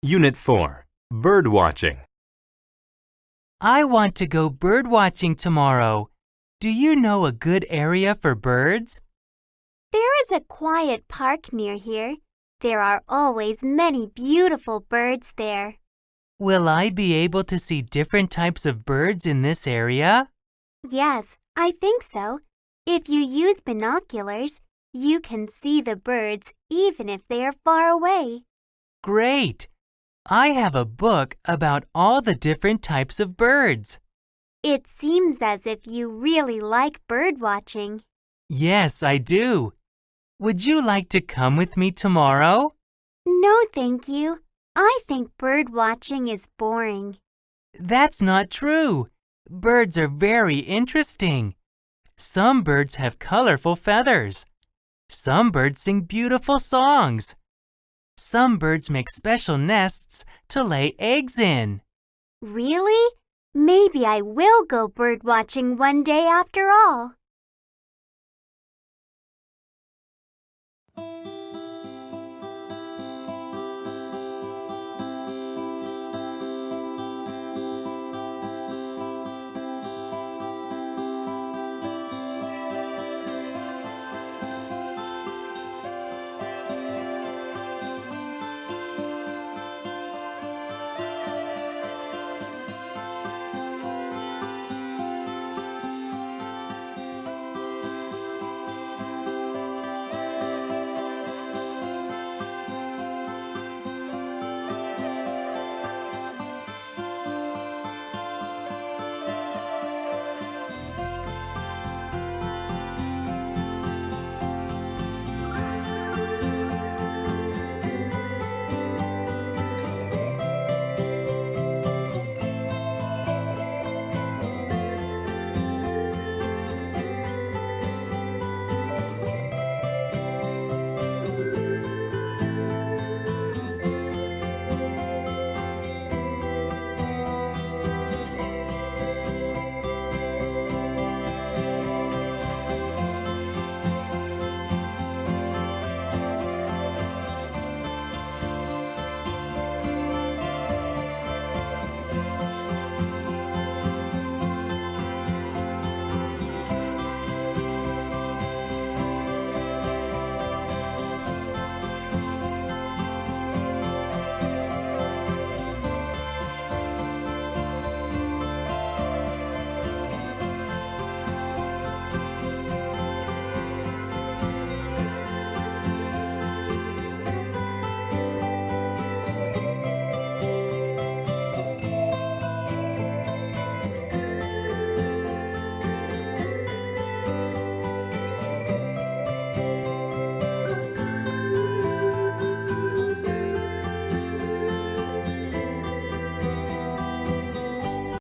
Unit 4, Bird Watching. I want to go bird watching tomorrow. Do you know a good area for birds? There is a quiet park near here. There are always many beautiful birds there. Will I be able to see different types of birds in this area? Yes, I think so. If you use binoculars, you can see the birds even if they are far away. Great! I have a book about all the different types of birds. It seems as if you really like bird watching. Yes, I do. Would you like to come with me tomorrow? No, thank you. I think bird watching is boring. That's not true. Birds are very interesting. Some birds have colorful feathers. Some birds sing beautiful songs. Some birds make special nests to lay eggs in. Really? Maybe I will go bird watching one day after all.